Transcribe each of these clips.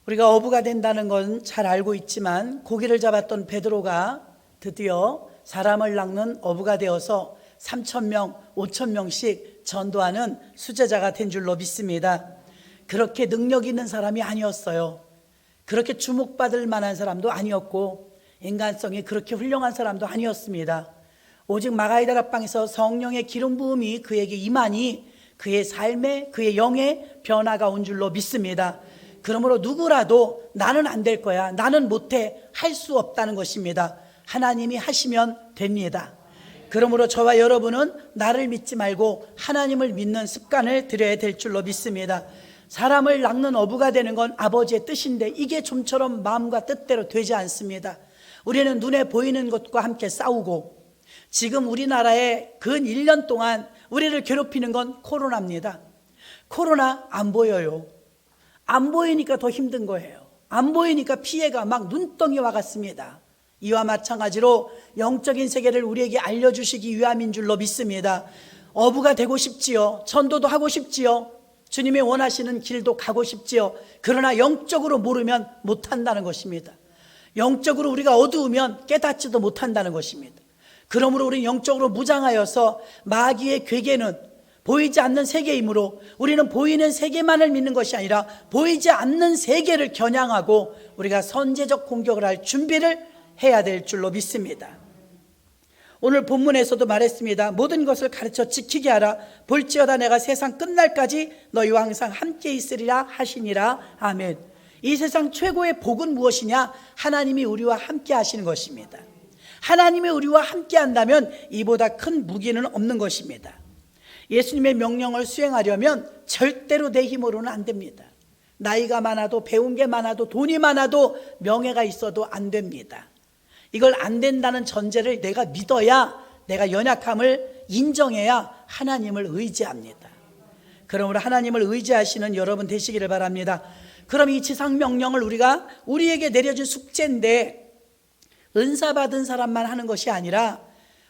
우리가 어부가 된다는 건 잘 알고 있지만 고기를 잡았던 베드로가 드디어 사람을 낚는 어부가 되어서 3,000명, 5,000명씩 전도하는 수제자가 된 줄로 믿습니다. 그렇게 능력 있는 사람이 아니었어요. 그렇게 주목받을 만한 사람도 아니었고 인간성이 그렇게 훌륭한 사람도 아니었습니다. 오직 마가의 다락방에서 성령의 기름 부음이 그에게 임하니 그의 삶에, 그의 영에 변화가 온 줄로 믿습니다. 그러므로 누구라도 나는 안 될 거야, 나는 못해, 할 수 없다는 것입니다. 하나님이 하시면 됩니다. 그러므로 저와 여러분은 나를 믿지 말고 하나님을 믿는 습관을 들여야 될 줄로 믿습니다. 사람을 낚는 어부가 되는 건 아버지의 뜻인데 이게 좀처럼 마음과 뜻대로 되지 않습니다. 우리는 눈에 보이는 것과 함께 싸우고, 지금 우리나라에 근 1년 동안 우리를 괴롭히는 건 코로나입니다. 코로나 안 보여요. 안 보이니까 더 힘든 거예요. 안 보이니까 피해가 막 눈덩이 와 같습니다. 이와 마찬가지로 영적인 세계를 우리에게 알려주시기 위함인 줄로 믿습니다. 어부가 되고 싶지요. 전도도 하고 싶지요. 주님이 원하시는 길도 가고 싶지요. 그러나 영적으로 모르면 못한다는 것입니다. 영적으로 우리가 어두우면 깨닫지도 못한다는 것입니다. 그러므로 우리는 영적으로 무장하여서 마귀의 괴계는 보이지 않는 세계이므로 우리는 보이는 세계만을 믿는 것이 아니라 보이지 않는 세계를 겨냥하고 우리가 선제적 공격을 할 준비를 해야 될 줄로 믿습니다. 오늘 본문에서도 말했습니다. 모든 것을 가르쳐 지키게 하라. 볼지어다 내가 세상 끝날까지 너희와 항상 함께 있으리라 하시니라. 아멘. 이 세상 최고의 복은 무엇이냐? 하나님이 우리와 함께 하시는 것입니다. 하나님이 우리와 함께 한다면 이보다 큰 무기는 없는 것입니다. 예수님의 명령을 수행하려면 절대로 내 힘으로는 안 됩니다. 나이가 많아도, 배운 게 많아도, 돈이 많아도, 명예가 있어도 안 됩니다. 이걸 안 된다는 전제를 내가 믿어야, 내가 연약함을 인정해야 하나님을 의지합니다. 그러므로 하나님을 의지하시는 여러분 되시기를 바랍니다. 그럼 이 지상 명령을 우리에게 내려준 숙제인데 은사 받은 사람만 하는 것이 아니라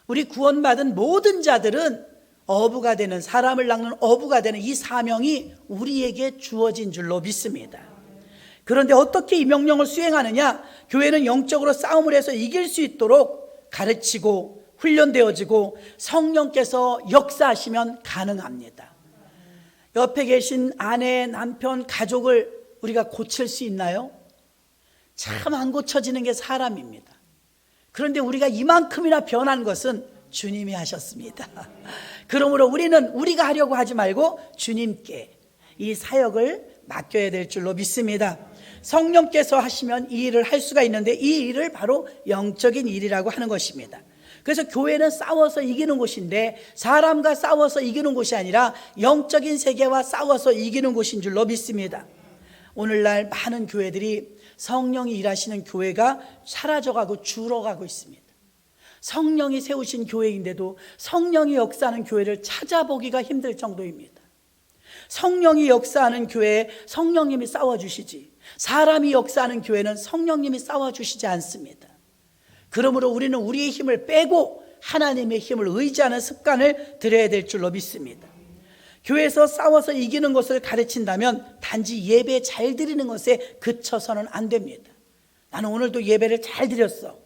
우리 구원받은 모든 자들은 어부가 되는, 사람을 낚는 어부가 되는 이 사명이 우리에게 주어진 줄로 믿습니다. 그런데 어떻게 이 명령을 수행하느냐? 교회는 영적으로 싸움을 해서 이길 수 있도록 가르치고 훈련되어지고 성령께서 역사하시면 가능합니다. 옆에 계신 아내, 남편, 가족을 우리가 고칠 수 있나요? 참 안 고쳐지는 게 사람입니다. 그런데 우리가 이만큼이나 변한 것은 주님이 하셨습니다. 그러므로 우리는 우리가 하려고 하지 말고 주님께 이 사역을 맡겨야 될 줄로 믿습니다. 성령께서 하시면 이 일을 할 수가 있는데 이 일을 바로 영적인 일이라고 하는 것입니다. 그래서 교회는 싸워서 이기는 곳인데 사람과 싸워서 이기는 곳이 아니라 영적인 세계와 싸워서 이기는 곳인 줄로 믿습니다. 오늘날 많은 교회들이 성령이 일하시는 교회가 사라져가고 줄어가고 있습니다. 성령이 세우신 교회인데도 성령이 역사하는 교회를 찾아보기가 힘들 정도입니다. 성령이 역사하는 교회에 성령님이 싸워주시지, 사람이 역사하는 교회는 성령님이 싸워주시지 않습니다. 그러므로 우리는 우리의 힘을 빼고 하나님의 힘을 의지하는 습관을 들여야 될 줄로 믿습니다. 교회에서 싸워서 이기는 것을 가르친다면 단지 예배 잘 드리는 것에 그쳐서는 안 됩니다. 나는 오늘도 예배를 잘 드렸어.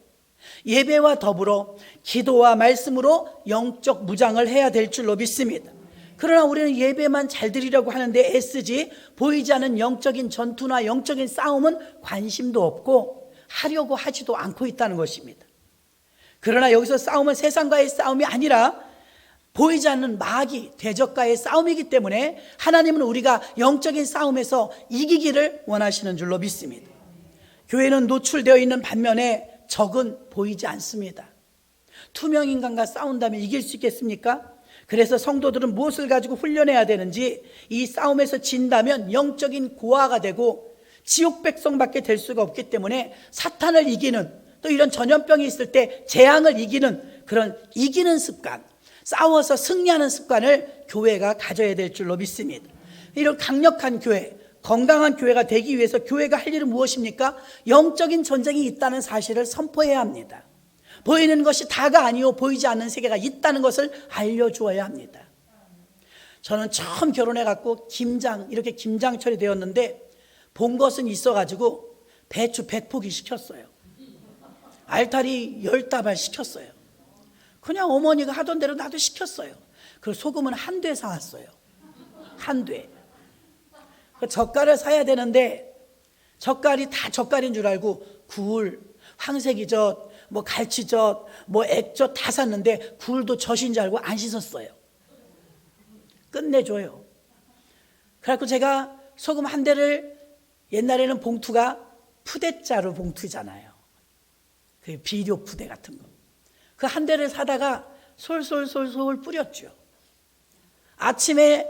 예배와 더불어 기도와 말씀으로 영적 무장을 해야 될 줄로 믿습니다. 그러나 우리는 예배만 잘 드리려고 하는데 애쓰지 보이지 않는 영적인 전투나 영적인 싸움은 관심도 없고 하려고 하지도 않고 있다는 것입니다. 그러나 여기서 싸움은 세상과의 싸움이 아니라 보이지 않는 마귀, 대적과의 싸움이기 때문에 하나님은 우리가 영적인 싸움에서 이기기를 원하시는 줄로 믿습니다. 교회는 노출되어 있는 반면에 적은 보이지 않습니다. 투명인간과 싸운다면 이길 수 있겠습니까? 그래서 성도들은 무엇을 가지고 훈련해야 되는지, 이 싸움에서 진다면 영적인 고아가 되고 지옥 백성밖에 될 수가 없기 때문에 사탄을 이기는, 또 이런 전염병이 있을 때 재앙을 이기는 그런 이기는 습관, 싸워서 승리하는 습관을 교회가 가져야 될 줄로 믿습니다. 이런 강력한 교회, 건강한 교회가 되기 위해서 교회가 할 일은 무엇입니까? 영적인 전쟁이 있다는 사실을 선포해야 합니다. 보이는 것이 다가 아니요 보이지 않는 세계가 있다는 것을 알려주어야 합니다. 저는 처음 결혼해갖고 이렇게 김장철이 되었는데 본 것은 있어가지고 배추 100포기 시켰어요. 알타리 10다발 시켰어요. 그냥 어머니가 하던 대로 나도 시켰어요. 그 소금은 한 돼 사왔어요. 한 돼. 그 젓갈을 사야 되는데 젓갈이 다 젓갈인 줄 알고 굴, 황새기젓, 뭐 갈치젓, 뭐 액젓 다 샀는데 굴도 젓인 줄 알고 안 씻었어요. 끝내줘요. 그래갖고 제가 소금 한 대를, 옛날에는 봉투가 푸대자루 봉투잖아요. 그 비료 푸대 같은 거. 그 한 대를 사다가 솔솔솔솔 뿌렸죠. 아침에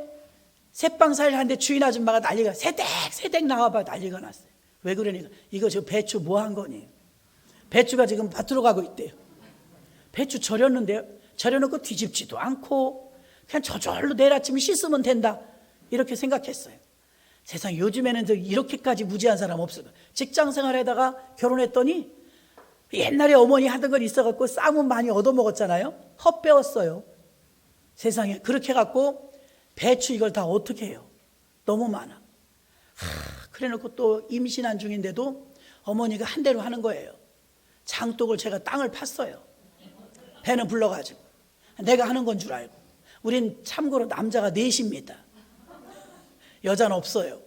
새빵살을 하는데 주인 아줌마가 난리가, 새댁 나와봐, 난리가 났어요. 왜 그러니까 이거 저 배추 뭐 한 거니? 배추가 지금 밭으로 가고 있대요. 배추 절였는데요. 절여놓고 뒤집지도 않고 그냥 저절로 내일 아침에 씻으면 된다, 이렇게 생각했어요. 세상 요즘에는 이렇게까지 무지한 사람 없어요. 직장 생활에다가 결혼했더니 옛날에 어머니 하던 건 있어갖고 쌈은 많이 얻어먹었잖아요. 헛배웠어요. 세상에 그렇게 해갖고 배추 이걸 다 어떻게 해요? 너무 많아. 그래놓고 또 임신한 중인데도 어머니가 한 대로 하는 거예요. 장독을 제가 땅을 팠어요. 배는 불러가지고 내가 하는 건 줄 알고. 우린 참고로 남자가 넷입니다. 여자는 없어요.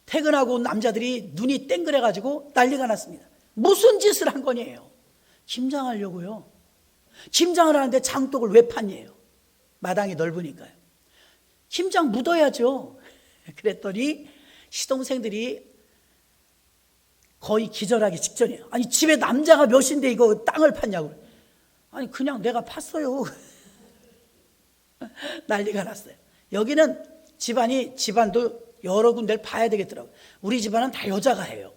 퇴근하고 온 남자들이 눈이 땡그래가지고 난리가 났습니다. 무슨 짓을 한 거냐요? 김장하려고요. 김장을 하는데 장독을 왜 팠냐요? 마당이 넓으니까요. 김장 묻어야죠. 그랬더니 시동생들이 거의 기절하기 직전이에요. 아니 집에 남자가 몇인데 이거 땅을 팠냐고. 아니 그냥 내가 팠어요. 난리가 났어요. 여기는 집안도 여러 군데를 봐야 되겠더라고요. 우리 집안은 다 여자가 해요.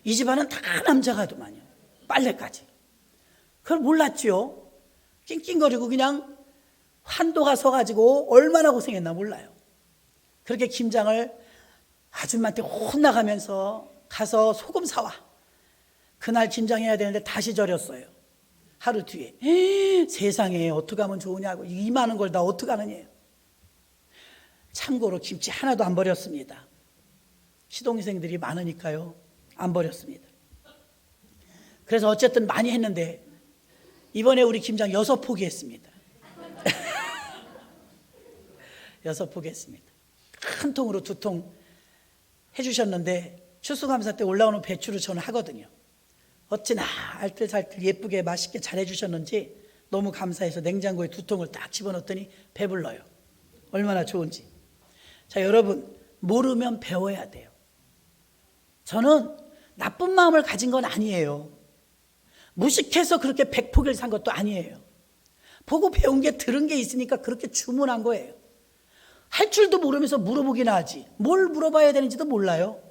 이 집안은 다 남자가 하더만요. 빨래까지. 그걸 몰랐죠. 낑낑거리고 그냥 환도가 서가지고 얼마나 고생했나 몰라요. 그렇게 김장을 아줌마한테 혼나가면서 가서 소금 사와. 그날 김장해야 되는데 다시 절였어요. 하루 뒤에. 세상에 어떻게 하면 좋으냐고. 이 많은 걸 다 어떻게 하느냐요. 참고로 김치 하나도 안 버렸습니다. 시동생들이 많으니까요. 안 버렸습니다. 그래서 어쨌든 많이 했는데 이번에 우리 김장 6포기 했습니다. 6포기 했습니다. 큰 통으로 2통 해주셨는데 추수감사 때 올라오는 배추를 저는 하거든요. 어찌나 알뜰살뜰 예쁘게 맛있게 잘 해주셨는지 너무 감사해서 냉장고에 2통을 딱 집어넣었더니 배불러요. 얼마나 좋은지. 자, 여러분, 모르면 배워야 돼요. 저는 나쁜 마음을 가진 건 아니에요. 무식해서 그렇게 100포기를 산 것도 아니에요. 보고 배운 게, 들은 게 있으니까 그렇게 주문한 거예요. 할 줄도 모르면서 물어보기나 하지. 뭘 물어봐야 되는지도 몰라요.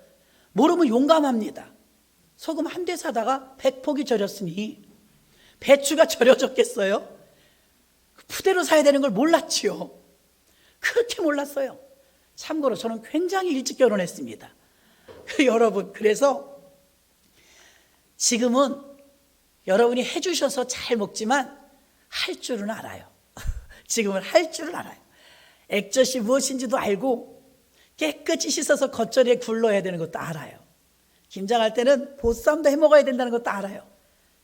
모르면 용감합니다. 소금 한 대 사다가 100포기 절였으니 배추가 절여졌겠어요? 푸대로 사야 되는 걸 몰랐지요. 그렇게 몰랐어요. 참고로 저는 굉장히 일찍 결혼했습니다. 여러분, 그래서 지금은 여러분이 해주셔서 잘 먹지만 할 줄은 알아요. 지금은 할 줄은 알아요. 액젓이 무엇인지도 알고 깨끗이 씻어서 겉절이에 굴러야 되는 것도 알아요. 김장할 때는 보쌈도 해먹어야 된다는 것도 알아요.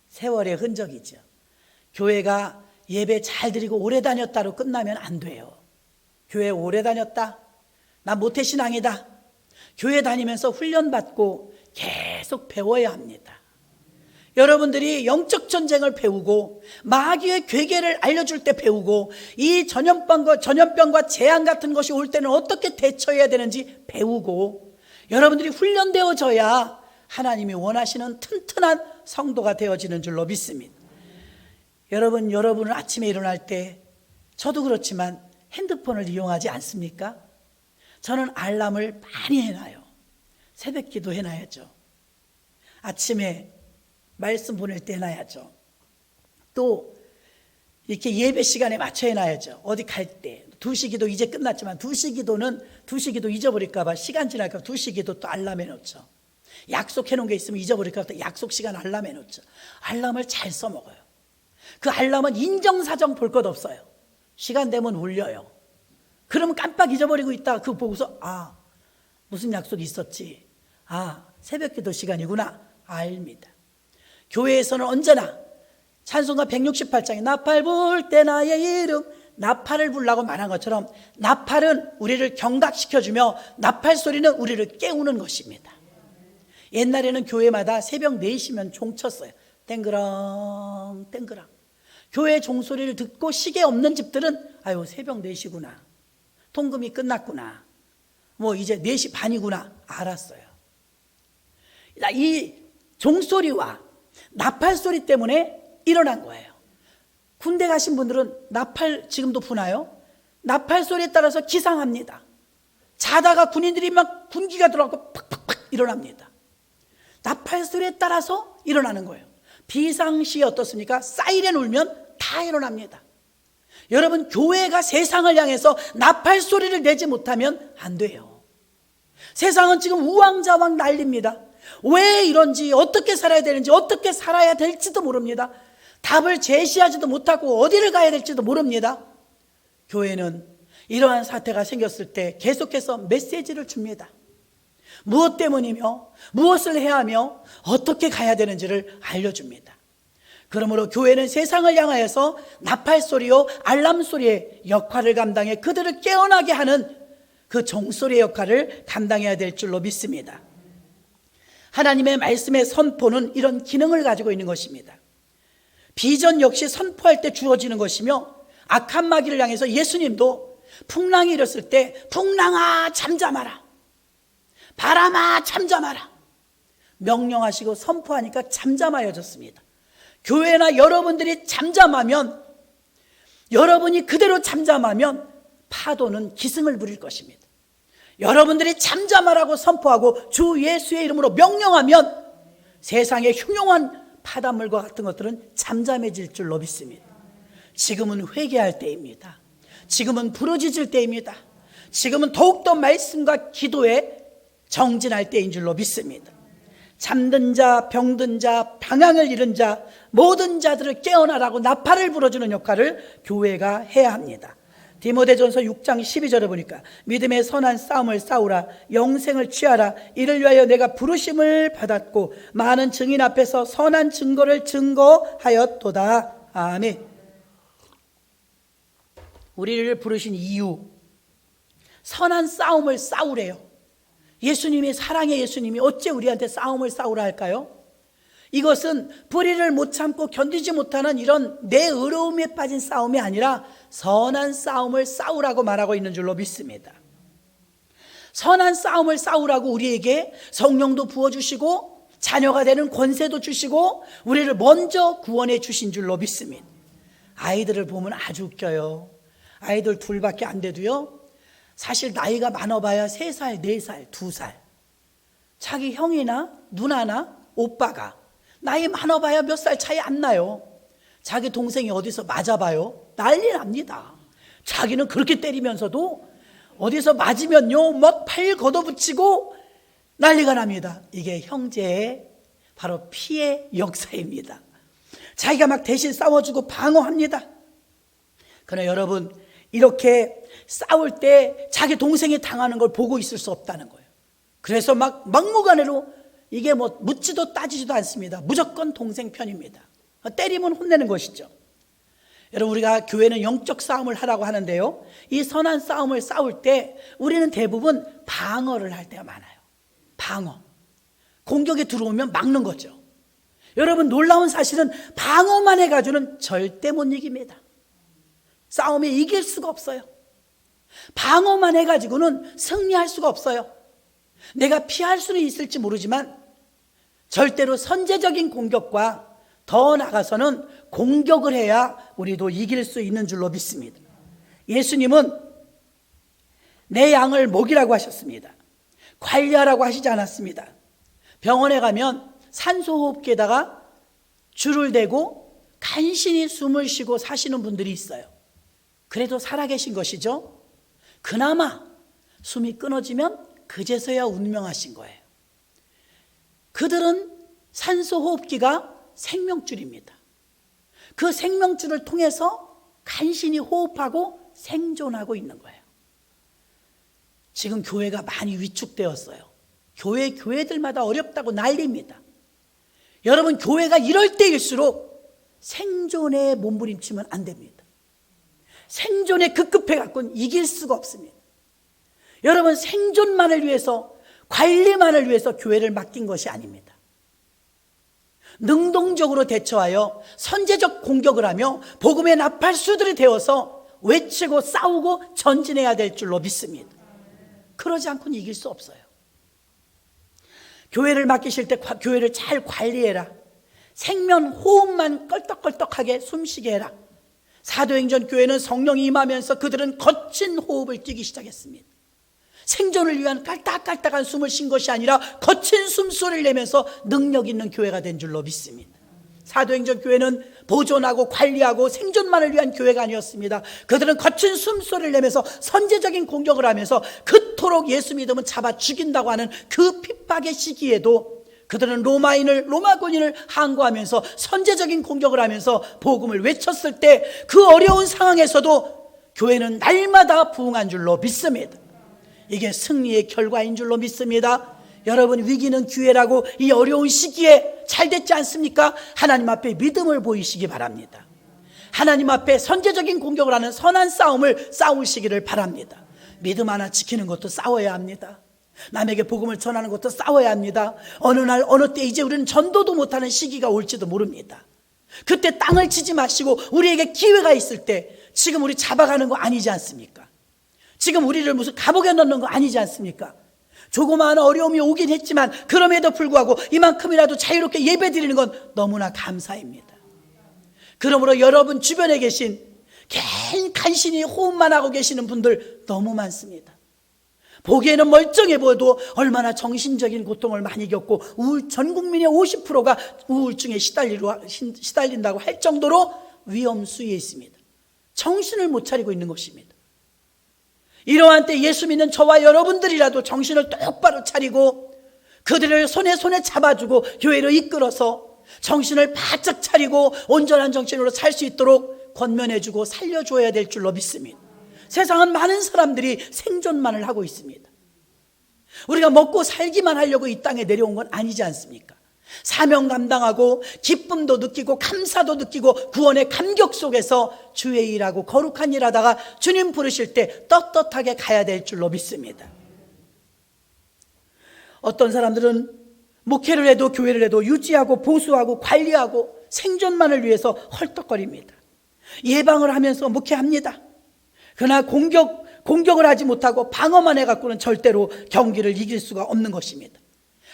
세월의 흔적이죠. 교회가 예배 잘 드리고 오래 다녔다로 끝나면 안 돼요. 교회 오래 다녔다, 나 모태신앙이다, 교회 다니면서 훈련받고 계속 배워야 합니다. 여러분들이 영적 전쟁을 배우고 마귀의 괴계를 알려줄 때 배우고 이 전염병과 재앙 같은 것이 올 때는 어떻게 대처해야 되는지 배우고 여러분들이 훈련되어져야 하나님이 원하시는 튼튼한 성도가 되어지는 줄로 믿습니다. 여러분은 아침에 일어날 때 저도 그렇지만 핸드폰을 이용하지 않습니까? 저는 알람을 많이 해놔요. 새벽 기도 해놔야죠. 아침에 말씀 보낼 때 해놔야죠. 또 이렇게 예배 시간에 맞춰 해놔야죠. 어디 갈 때 2시 기도 이제 끝났지만 2시 기도 잊어버릴까 봐, 시간 지날까 봐 2시 기도 또 알람 해놓죠. 약속해 놓은 게 있으면 잊어버릴까 봐 약속 시간 알람 해놓죠. 알람을 잘 써먹어요. 그 알람은 인정사정 볼 것 없어요. 시간 되면 울려요. 그러면 깜빡 잊어버리고 있다가 그거 보고서 무슨 약속이 있었지? 아, 새벽기도 시간이구나 압니다. 교회에서는 언제나 찬송가 168장에 나팔 불 때 나의 이름, 나팔을 불라고 말한 것처럼 나팔은 우리를 경각시켜주며 나팔 소리는 우리를 깨우는 것입니다. 옛날에는 교회마다 새벽 4시면 종 쳤어요. 땡그랑 땡그랑. 교회 종소리를 듣고 시계 없는 집들은 아유 새벽 4시구나, 통금이 끝났구나, 뭐 이제 4시 반이구나 알았어요. 이 종소리와 나팔 소리 때문에 일어난 거예요. 군대 가신 분들은 나팔 지금도 부나요? 나팔 소리에 따라서 기상합니다. 자다가 군인들이 막 군기가 들어가고 팍팍팍 일어납니다. 나팔 소리에 따라서 일어나는 거예요. 비상시에 어떻습니까? 사이렌 울면 다 일어납니다. 여러분, 교회가 세상을 향해서 나팔 소리를 내지 못하면 안 돼요. 세상은 지금 우왕좌왕 난립니다. 왜 이런지, 어떻게 살아야 되는지, 어떻게 살아야 될지도 모릅니다. 답을 제시하지도 못하고 어디를 가야 될지도 모릅니다. 교회는 이러한 사태가 생겼을 때 계속해서 메시지를 줍니다. 무엇 때문이며 무엇을 해야 하며 어떻게 가야 되는지를 알려줍니다. 그러므로 교회는 세상을 향하여서 나팔 소리요 알람 소리의 역할을 감당해 그들을 깨어나게 하는 그 종소리의 역할을 감당해야 될 줄로 믿습니다. 하나님의 말씀의 선포는 이런 기능을 가지고 있는 것입니다. 비전 역시 선포할 때 주어지는 것이며, 악한 마귀를 향해서 예수님도 풍랑이 일었을 때 풍랑아 잠잠하라, 바람아 잠잠하라 명령하시고 선포하니까 잠잠하여졌습니다. 교회나 여러분들이 잠잠하면, 여러분이 그대로 잠잠하면 파도는 기승을 부릴 것입니다. 여러분들이 잠잠하라고 선포하고 주 예수의 이름으로 명령하면 세상의 흉흉한 바닷물과 같은 것들은 잠잠해질 줄로 믿습니다. 지금은 회개할 때입니다. 지금은 부르짖을 때입니다. 지금은 더욱더 말씀과 기도에 정진할 때인 줄로 믿습니다. 잠든 자, 병든 자, 방향을 잃은 자, 모든 자들을 깨어나라고 나팔을 불어주는 역할을 교회가 해야 합니다. 디모데전서 6장 12절에 보니까 믿음의 선한 싸움을 싸우라, 영생을 취하라, 이를 위하여 내가 부르심을 받았고 많은 증인 앞에서 선한 증거를 증거하였도다. 아멘. 우리를 부르신 이유, 선한 싸움을 싸우래요. 예수님이, 사랑의 예수님이 어째 우리한테 싸움을 싸우라 할까요? 이것은 불의를 못 참고 견디지 못하는 이런 내 의로움에 빠진 싸움이 아니라 선한 싸움을 싸우라고 말하고 있는 줄로 믿습니다. 선한 싸움을 싸우라고 우리에게 성령도 부어주시고 자녀가 되는 권세도 주시고 우리를 먼저 구원해 주신 줄로 믿습니다. 아이들을 보면 아주 웃겨요. 아이들 둘밖에 안 돼도요, 사실 나이가 많아봐야 3살, 4살, 2살. 자기 형이나 누나나 오빠가 나이 많아봐야 몇 살 차이 안 나요. 자기 동생이 어디서 맞아봐요, 난리 납니다. 자기는 그렇게 때리면서도 어디서 맞으면요 막 팔 걷어붙이고 난리가 납니다. 이게 형제의 바로 피의 역사입니다. 자기가 막 대신 싸워주고 방어합니다. 그러나 여러분, 이렇게 싸울 때 자기 동생이 당하는 걸 보고 있을 수 없다는 거예요. 그래서 막 막무가내로, 이게 뭐 묻지도 따지지도 않습니다. 무조건 동생 편입니다. 때리면 혼내는 것이죠. 여러분, 우리가 교회는 영적 싸움을 하라고 하는데요, 이 선한 싸움을 싸울 때 우리는 대부분 방어를 할 때가 많아요. 방어. 공격이 들어오면 막는 거죠. 여러분, 놀라운 사실은 방어만 해가지고는 절대 못 이깁니다. 싸움에 이길 수가 없어요. 방어만 해가지고는 승리할 수가 없어요. 내가 피할 수는 있을지 모르지만 절대로 선제적인 공격과 더 나아가서는 공격을 해야 우리도 이길 수 있는 줄로 믿습니다. 예수님은 내 양을 먹이라고 하셨습니다. 관리하라고 하시지 않았습니다. 병원에 가면 산소호흡기에다가 줄을 대고 간신히 숨을 쉬고 사시는 분들이 있어요. 그래도 살아계신 것이죠. 그나마 숨이 끊어지면 그제서야 운명하신 거예요. 그들은 산소호흡기가 생명줄입니다. 그 생명줄을 통해서 간신히 호흡하고 생존하고 있는 거예요. 지금 교회가 많이 위축되었어요. 교회들마다 어렵다고 난리입니다. 여러분, 교회가 이럴 때일수록 생존에 몸부림치면 안 됩니다. 생존에 급급해 갖고는 이길 수가 없습니다. 여러분, 생존만을 위해서, 관리만을 위해서 교회를 맡긴 것이 아닙니다. 능동적으로 대처하여 선제적 공격을 하며 복음의 나팔수들이 되어서 외치고 싸우고 전진해야 될 줄로 믿습니다. 그러지 않고는 이길 수 없어요. 교회를 맡기실 때 교회를 잘 관리해라. 생면 호흡만 껄떡껄떡하게 숨쉬게 해라. 사도행전 교회는 성령이 임하면서 그들은 거친 호흡을 뛰기 시작했습니다. 생존을 위한 깔딱깔딱한 숨을 쉰 것이 아니라 거친 숨소리를 내면서 능력 있는 교회가 된 줄로 믿습니다. 사도행전 교회는 보존하고 관리하고 생존만을 위한 교회가 아니었습니다. 그들은 거친 숨소리를 내면서 선제적인 공격을 하면서 그토록 예수 믿으면 잡아 죽인다고 하는 그 핍박의 시기에도 그들은 로마군인을 항거하면서 선제적인 공격을 하면서 복음을 외쳤을 때 그 어려운 상황에서도 교회는 날마다 부흥한 줄로 믿습니다. 이게 승리의 결과인 줄로 믿습니다. 여러분, 위기는 기회라고 이 어려운 시기에 잘 됐지 않습니까? 하나님 앞에 믿음을 보이시기 바랍니다. 하나님 앞에 선제적인 공격을 하는 선한 싸움을 싸우시기를 바랍니다. 믿음 하나 지키는 것도 싸워야 합니다. 남에게 복음을 전하는 것도 싸워야 합니다. 어느 날 어느 때 이제 우리는 전도도 못하는 시기가 올지도 모릅니다. 그때 땅을 치지 마시고 우리에게 기회가 있을 때 지금 우리 잡아가는 거 아니지 않습니까? 지금 우리를 무슨 감옥에 넣는 거 아니지 않습니까? 조그마한 어려움이 오긴 했지만 그럼에도 불구하고 이만큼이라도 자유롭게 예배드리는 건 너무나 감사입니다. 그러므로 여러분 주변에 계신 간신히 호흡만 하고 계시는 분들 너무 많습니다. 보기에는 멀쩡해 보여도 얼마나 정신적인 고통을 많이 겪고 전 국민의 50%가 우울증에 시달린다고 할 정도로 위험 수위에 있습니다. 정신을 못 차리고 있는 것입니다. 이러한 때 예수 믿는 저와 여러분들이라도 정신을 똑바로 차리고 그들을 손에 잡아주고 교회로 이끌어서 정신을 바짝 차리고 온전한 정신으로 살 수 있도록 권면해주고 살려줘야 될 줄로 믿습니다. 세상은 많은 사람들이 생존만을 하고 있습니다. 우리가 먹고 살기만 하려고 이 땅에 내려온 건 아니지 않습니까? 사명 감당하고 기쁨도 느끼고 감사도 느끼고 구원의 감격 속에서 주의 일하고 거룩한 일 하다가 주님 부르실 때 떳떳하게 가야 될 줄로 믿습니다. 어떤 사람들은 목회를 해도 교회를 해도 유지하고 보수하고 관리하고 생존만을 위해서 헐떡거립니다. 예방을 하면서 목회합니다. 그러나 공격을 하지 못하고 방어만 해갖고는 절대로 경기를 이길 수가 없는 것입니다.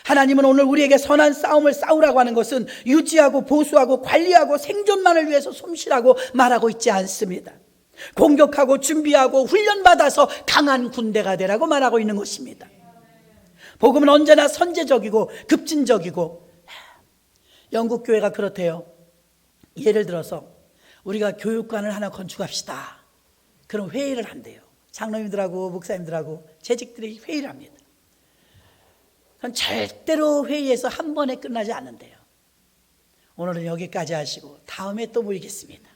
하나님은 오늘 우리에게 선한 싸움을 싸우라고 하는 것은 유지하고 보수하고 관리하고 생존만을 위해서 숨쉬라고 말하고 있지 않습니다. 공격하고 준비하고 훈련받아서 강한 군대가 되라고 말하고 있는 것입니다. 복음은 언제나 선제적이고 급진적이고, 영국 교회가 그렇대요. 예를 들어서 우리가 교육관을 하나 건축합시다. 그럼 회의를 한대요. 장로님들하고 목사님들하고 재직들이 회의를 합니다. 그건 절대로 회의에서 한 번에 끝나지 않는데요. 오늘은 여기까지 하시고 다음에 또 모이겠습니다.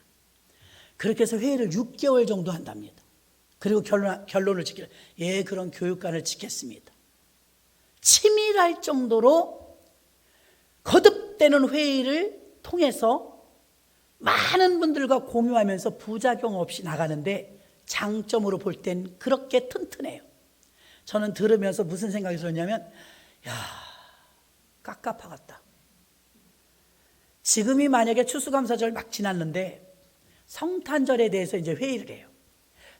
그렇게 해서 회의를 6개월 정도 한답니다. 그리고 결론을 지키라. 예, 그런 교육관을 짓겠습니다. 치밀할 정도로 거듭되는 회의를 통해서 많은 분들과 공유하면서 부작용 없이 나가는데 장점으로 볼 땐 그렇게 튼튼해요. 저는 들으면서 무슨 생각이 들었냐면, 야, 깝깝하겠다. 지금이 만약에 추수감사절 막 지났는데 성탄절에 대해서 이제 회의를 해요.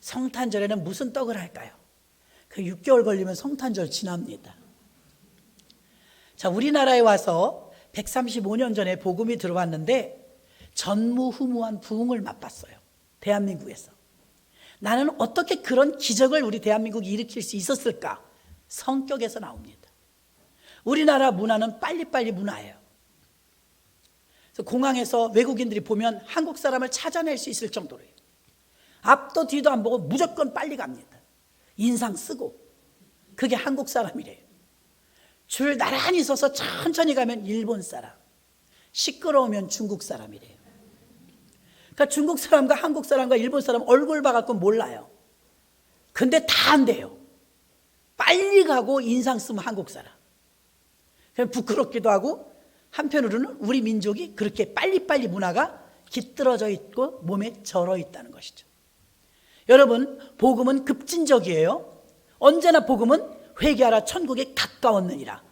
성탄절에는 무슨 떡을 할까요? 그 6개월 걸리면 성탄절 지납니다. 자, 우리나라에 와서 135년 전에 복음이 들어왔는데 전무후무한 부흥을 맛봤어요. 대한민국에서. 나는 어떻게 그런 기적을 우리 대한민국이 일으킬 수 있었을까? 성격에서 나옵니다. 우리나라 문화는 빨리빨리 문화예요. 그래서 공항에서 외국인들이 보면 한국 사람을 찾아낼 수 있을 정도로요. 앞도 뒤도 안 보고 무조건 빨리 갑니다. 인상 쓰고. 그게 한국 사람이래요. 줄 나란히 서서 천천히 가면 일본 사람, 시끄러우면 중국 사람이래요. 그러니까 중국 사람과 한국 사람과 일본 사람 얼굴 봐갖고 몰라요. 근데 다 안 돼요. 빨리 가고 인상 쓰면 한국 사람. 부끄럽기도 하고 한편으로는 우리 민족이 그렇게 빨리빨리 문화가 깃들어져 있고 몸에 절어 있다는 것이죠. 여러분, 복음은 급진적이에요. 언제나 복음은 회개하라 천국에 가까웠느니라.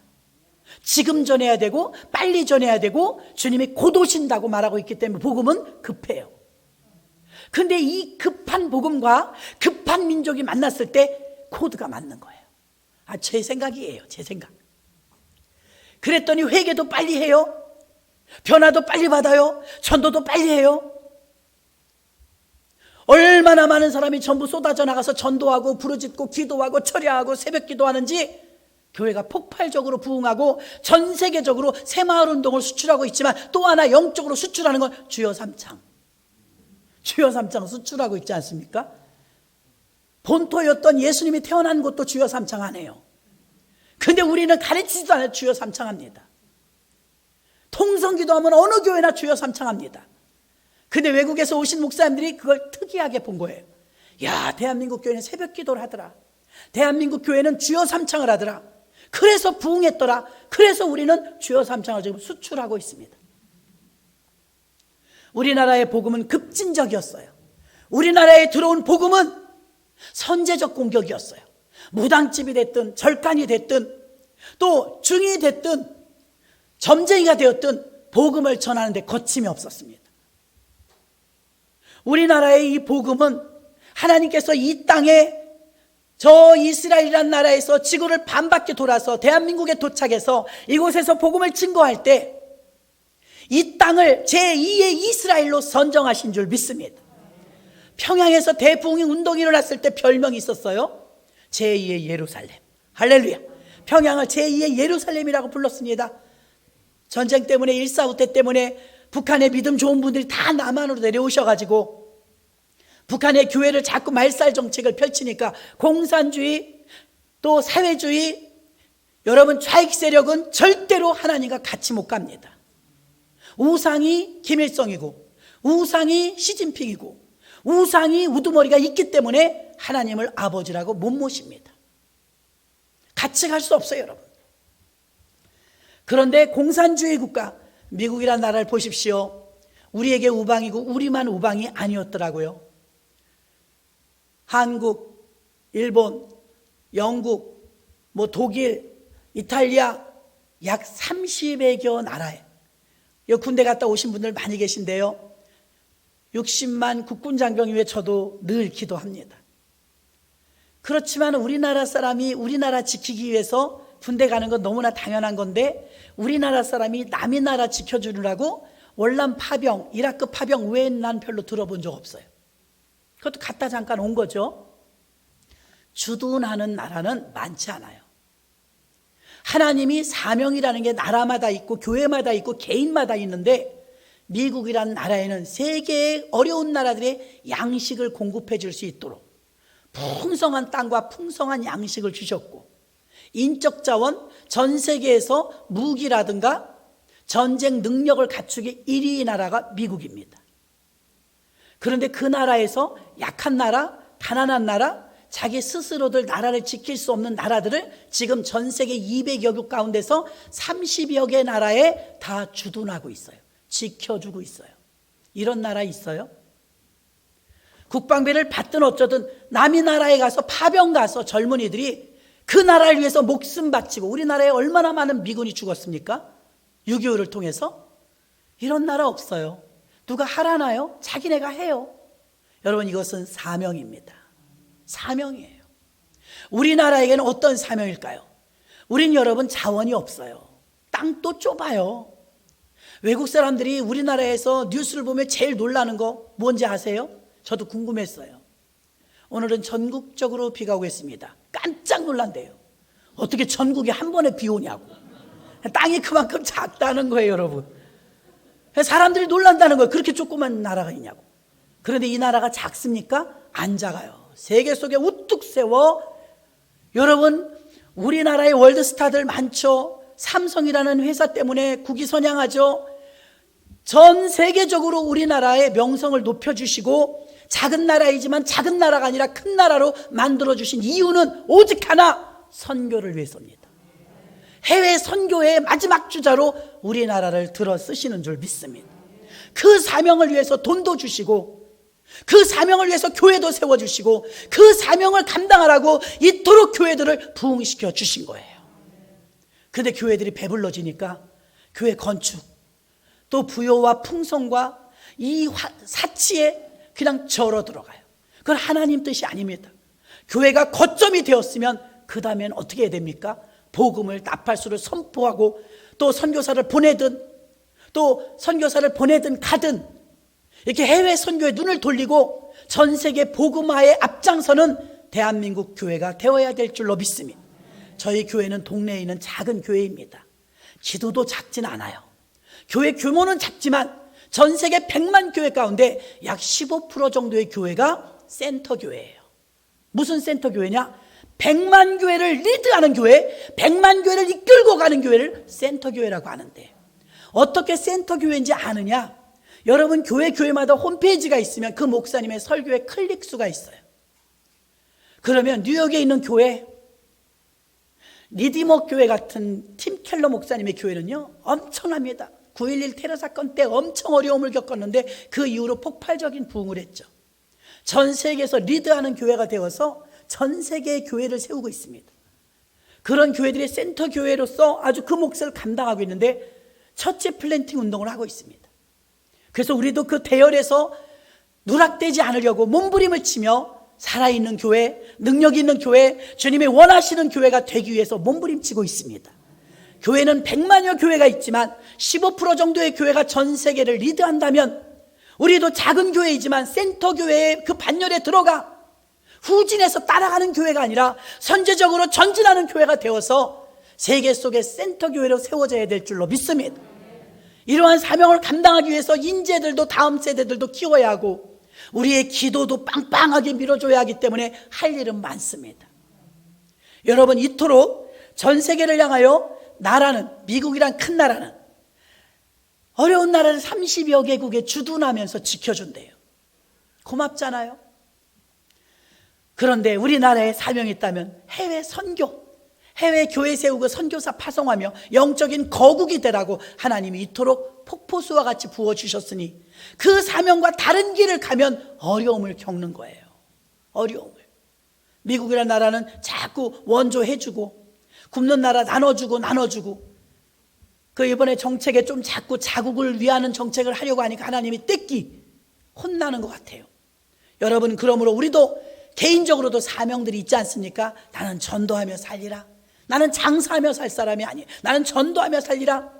지금 전해야 되고 빨리 전해야 되고 주님이 곧 오신다고 말하고 있기 때문에 복음은 급해요. 근데 이 급한 복음과 급한 민족이 만났을 때 코드가 맞는 거예요. 제 생각이에요. 제 생각. 그랬더니 회개도 빨리 해요. 변화도 빨리 받아요. 전도도 빨리 해요. 얼마나 많은 사람이 전부 쏟아져 나가서 전도하고 부르짖고 기도하고 철야하고 새벽 기도하는지 교회가 폭발적으로 부흥하고 전 세계적으로 새마을운동을 수출하고 있지만 또 하나 영적으로 수출하는 건 주여 삼창. 주여 삼창 수출하고 있지 않습니까? 본토였던 예수님이 태어난 곳도 주여 삼창 안 해요. 근데 우리는 가르치지도 않아요. 주여 삼창합니다. 통성기도하면 어느 교회나 주여 삼창합니다. 근데 외국에서 오신 목사님들이 그걸 특이하게 본 거예요. 야, 대한민국 교회는 새벽 기도를 하더라. 대한민국 교회는 주여 삼창을 하더라. 그래서 부흥했더라. 그래서 우리는 주여 삼창을 지금 수출하고 있습니다. 우리나라의 복음은 급진적이었어요. 우리나라에 들어온 복음은 선제적 공격이었어요. 무당집이 됐든 절간이 됐든 또 중이 됐든 점쟁이가 되었든 복음을 전하는데 거침이 없었습니다. 우리나라의 이 복음은 하나님께서 이 땅에 저 이스라엘이라는 나라에서 지구를 반바퀴 돌아서 대한민국에 도착해서 이곳에서 복음을 증거할 때 이 땅을 제2의 이스라엘로 선정하신 줄 믿습니다. 평양에서 대부흥 운동이 일어났을 때 별명이 있었어요. 제2의 예루살렘. 할렐루야. 평양을 제2의 예루살렘이라고 불렀습니다. 전쟁 때문에 1.4 때 때문에 북한의 믿음 좋은 분들이 다 남한으로 내려오셔가지고 북한의 교회를 자꾸 말살 정책을 펼치니까 공산주의 또 사회주의 여러분 좌익 세력은 절대로 하나님과 같이 못 갑니다. 우상이 김일성이고 우상이 시진핑이고 우상이 우두머리가 있기 때문에 하나님을 아버지라고 못 모십니다. 같이 갈 수 없어요, 여러분. 그런데 공산주의 국가 미국이라는 나라를 보십시오. 우리에게 우방이고 우리만 우방이 아니었더라고요. 한국, 일본, 영국, 독일, 이탈리아 약 30여 나라에 군대 갔다 오신 분들 많이 계신데요. 60만 국군 장병 위에 저도 늘 기도합니다. 그렇지만 우리나라 사람이 우리나라 지키기 위해서 군대 가는 건 너무나 당연한 건데 우리나라 사람이 남의 나라 지켜주느라고 월남 파병, 이라크 파병 외엔 난 별로 들어본 적 없어요. 그것도 갔다 잠깐 온 거죠. 주둔하는 나라는 많지 않아요. 하나님이 사명이라는 게 나라마다 있고 교회마다 있고 개인마다 있는데 미국이라는 나라에는 세계의 어려운 나라들의 양식을 공급해 줄 수 있도록 풍성한 땅과 풍성한 양식을 주셨고 인적 자원 전 세계에서 무기라든가 전쟁 능력을 갖추기 1위 나라가 미국입니다. 그런데 그 나라에서 약한 나라, 가난한 나라, 자기 스스로들 나라를 지킬 수 없는 나라들을 지금 전 세계 200여 국 가운데서 30여 개 나라에 다 주둔하고 있어요. 지켜주고 있어요. 이런 나라 있어요? 국방비를 받든 어쩌든 남의 나라에 가서 파병 가서 젊은이들이 그 나라를 위해서 목숨 바치고 우리나라에 얼마나 많은 미군이 죽었습니까? 6.25를 통해서? 이런 나라 없어요. 누가 하라나요? 자기네가 해요. 여러분 이것은 사명입니다. 사명이에요. 우리나라에게는 어떤 사명일까요? 우린 여러분 자원이 없어요. 땅도 좁아요. 외국 사람들이 우리나라에서 뉴스를 보면 제일 놀라는 거 뭔지 아세요? 저도 궁금했어요. 오늘은 전국적으로 비가 오겠습니다. 깜짝 놀란대요. 어떻게 전국에 한 번에 비 오냐고. 땅이 그만큼 작다는 거예요, 여러분. 사람들이 놀란다는 거예요. 그렇게 조그만 나라가 있냐고. 그런데 이 나라가 작습니까? 안 작아요. 세계 속에 우뚝 세워. 여러분 우리나라의 월드스타들 많죠. 삼성이라는 회사 때문에 국위선양하죠. 전 세계적으로 우리나라의 명성을 높여주시고 작은 나라이지만 작은 나라가 아니라 큰 나라로 만들어주신 이유는 오직 하나, 선교를 위해서입니다. 해외 선교의 마지막 주자로 우리나라를 들어 쓰시는 줄 믿습니다. 그 사명을 위해서 돈도 주시고, 그 사명을 위해서 교회도 세워주시고, 그 사명을 감당하라고 이토록 교회들을 부흥시켜 주신 거예요. 근데 교회들이 배불러지니까 교회 건축, 또 부요와 풍성과 이 사치에 그냥 절어 들어가요. 그건 하나님 뜻이 아닙니다. 교회가 거점이 되었으면 그 다음엔 어떻게 해야 됩니까? 복음을 나팔수를 선포하고, 또 선교사를 보내든, 또 선교사를 보내든 가든 이렇게 해외 선교에 눈을 돌리고 전 세계 복음화에 앞장서는 대한민국 교회가 되어야 될 줄로 믿습니다. 저희 교회는 동네에 있는 작은 교회입니다. 기도도 작진 않아요. 교회 규모는 작지만 전 세계 100만 교회 가운데 약 15% 정도의 교회가 센터 교회예요. 무슨 센터 교회냐? 100만 교회를 리드하는 교회, 100만 교회를 이끌고 가는 교회를 센터 교회라고 하는데, 어떻게 센터 교회인지 아느냐? 여러분, 교회마다 홈페이지가 있으면 그 목사님의 설교의 클릭 수가 있어요. 그러면 뉴욕에 있는 교회, 리디머 교회 같은 팀 켈러 목사님의 교회는요, 엄청납니다. 9.11 테러 사건 때 엄청 어려움을 겪었는데 그 이후로 폭발적인 부흥을 했죠. 전 세계에서 리드하는 교회가 되어서 전 세계의 교회를 세우고 있습니다. 그런 교회들이 센터 교회로서 아주 그 몫을 감당하고 있는데 첫째 플랜팅 운동을 하고 있습니다. 그래서 우리도 그 대열에서 누락되지 않으려고 몸부림을 치며 살아있는 교회, 능력 있는 교회, 주님이 원하시는 교회가 되기 위해서 몸부림치고 있습니다. 교회는 100만여 교회가 있지만 15% 정도의 교회가 전 세계를 리드한다면, 우리도 작은 교회이지만 센터 교회의 그 반열에 들어가 후진해서 따라가는 교회가 아니라 선제적으로 전진하는 교회가 되어서 세계 속의 센터 교회로 세워져야 될 줄로 믿습니다. 이러한 사명을 감당하기 위해서 인재들도 다음 세대들도 키워야 하고, 우리의 기도도 빵빵하게 밀어줘야 하기 때문에 할 일은 많습니다. 여러분, 이토록 전 세계를 향하여 나라는, 미국이란 큰 나라는 어려운 나라를 30여 개국에 주둔하면서 지켜준대요. 고맙잖아요. 그런데 우리나라에 사명이 있다면 해외 선교, 해외 교회 세우고 선교사 파송하며 영적인 거국이 되라고 하나님이 이토록 폭포수와 같이 부어주셨으니 그 사명과 다른 길을 가면 어려움을 겪는 거예요. 어려움을. 미국이라는 나라는 자꾸 원조해주고, 굶는 나라 나눠주고 그 이번에 정책에 좀 자꾸 자국을 위하는 정책을 하려고 하니까 하나님이 떼끼 혼나는 것 같아요. 여러분, 그러므로 우리도 개인적으로도 사명들이 있지 않습니까? 나는 전도하며 살리라. 나는 장사하며 살 사람이 아니에요. 나는 전도하며 살리라.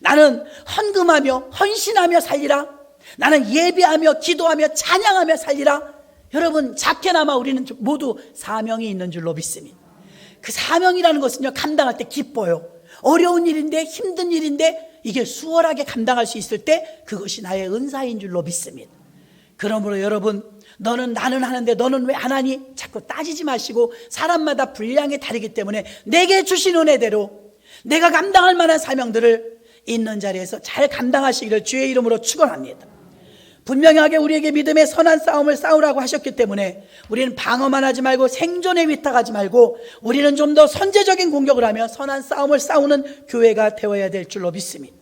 나는 헌금하며 헌신하며 살리라. 나는 예배하며 기도하며 찬양하며 살리라. 여러분, 작게나마 우리는 모두 사명이 있는 줄로 믿습니다. 그 사명이라는 것은요, 감당할 때 기뻐요. 어려운 일인데, 힘든 일인데 이게 수월하게 감당할 수 있을 때 그것이 나의 은사인 줄로 믿습니다. 그러므로 여러분, 너는 나는 하는데 너는 왜 안 하니? 자꾸 따지지 마시고, 사람마다 분량이 다르기 때문에 내게 주신 은혜대로 내가 감당할 만한 사명들을 있는 자리에서 잘 감당하시기를 주의 이름으로 축원합니다. 분명하게 우리에게 믿음의 선한 싸움을 싸우라고 하셨기 때문에 우리는 방어만 하지 말고 생존에 위탁하지 말고 우리는 좀 더 선제적인 공격을 하며 선한 싸움을 싸우는 교회가 되어야 될 줄로 믿습니다.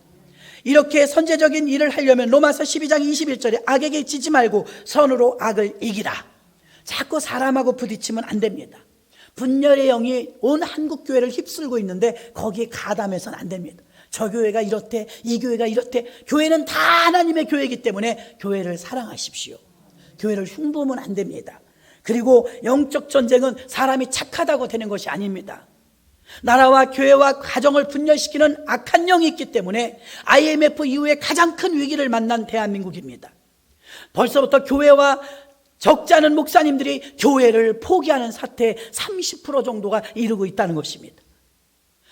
이렇게 선제적인 일을 하려면 로마서 12장 21절에 악에게 지지 말고 선으로 악을 이기라. 자꾸 사람하고 부딪히면 안 됩니다. 분열의 영이 온 한국 교회를 휩쓸고 있는데 거기에 가담해서는 안 됩니다. 저 교회가 이렇대, 이 교회가 이렇대. 교회는 다 하나님의 교회이기 때문에 교회를 사랑하십시오. 교회를 흉보면 안 됩니다. 그리고 영적 전쟁은 사람이 착하다고 되는 것이 아닙니다. 나라와 교회와 가정을 분열시키는 악한 영이 있기 때문에 IMF 이후에 가장 큰 위기를 만난 대한민국입니다. 벌써부터 교회와 적지 않은 목사님들이 교회를 포기하는 사태에 30% 정도가 이르고 있다는 것입니다.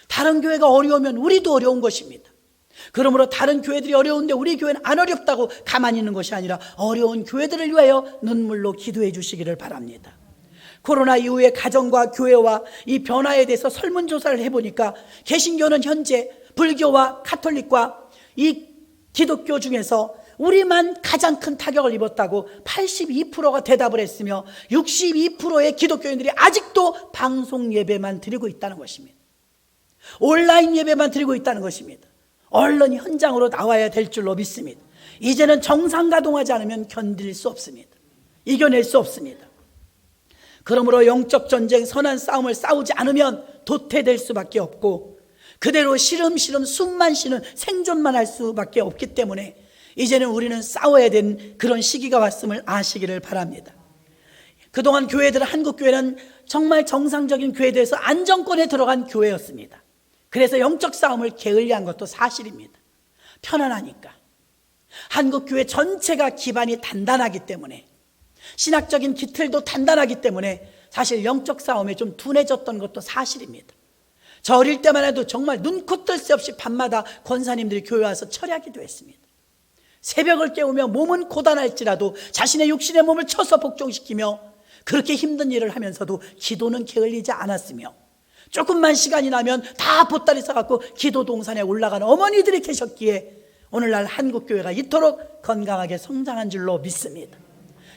다른 교회가 어려우면 우리도 어려운 것입니다. 그러므로 다른 교회들이 어려운데 우리 교회는 안 어렵다고 가만히 있는 것이 아니라 어려운 교회들을 위하여 눈물로 기도해 주시기를 바랍니다. 코로나 이후에 가정과 교회와 이 변화에 대해서 설문조사를 해보니까 개신교는 현재 불교와 카톨릭과 이 기독교 중에서 우리만 가장 큰 타격을 입었다고 82%가 대답을 했으며 62%의 기독교인들이 아직도 방송 예배만 드리고 있다는 것입니다. 온라인 예배만 드리고 있다는 것입니다. 언론이 현장으로 나와야 될 줄로 믿습니다. 이제는 정상 가동하지 않으면 견딜 수 없습니다. 이겨낼 수 없습니다. 그러므로 영적 전쟁, 선한 싸움을 싸우지 않으면 도태될 수밖에 없고 그대로 시름시름 숨만 쉬는 생존만 할 수밖에 없기 때문에 이제는 우리는 싸워야 되는 그런 시기가 왔음을 아시기를 바랍니다. 그동안 교회들은, 한국교회는 정말 정상적인 교회에서 안정권에 들어간 교회였습니다. 그래서 영적 싸움을 게을리한 것도 사실입니다. 편안하니까. 한국교회 전체가 기반이 단단하기 때문에, 신학적인 기틀도 단단하기 때문에 사실 영적 싸움에 좀 둔해졌던 것도 사실입니다. 저 어릴 때만 해도 정말 눈코 뜰 새 없이 밤마다 권사님들이 교회 와서 철야기도 했습니다. 새벽을 깨우며 몸은 고단할지라도 자신의 육신의 몸을 쳐서 복종시키며 그렇게 힘든 일을 하면서도 기도는 게을리지 않았으며 조금만 시간이 나면 다 보따리 싸갖고 기도 동산에 올라가는 어머니들이 계셨기에 오늘날 한국교회가 이토록 건강하게 성장한 줄로 믿습니다.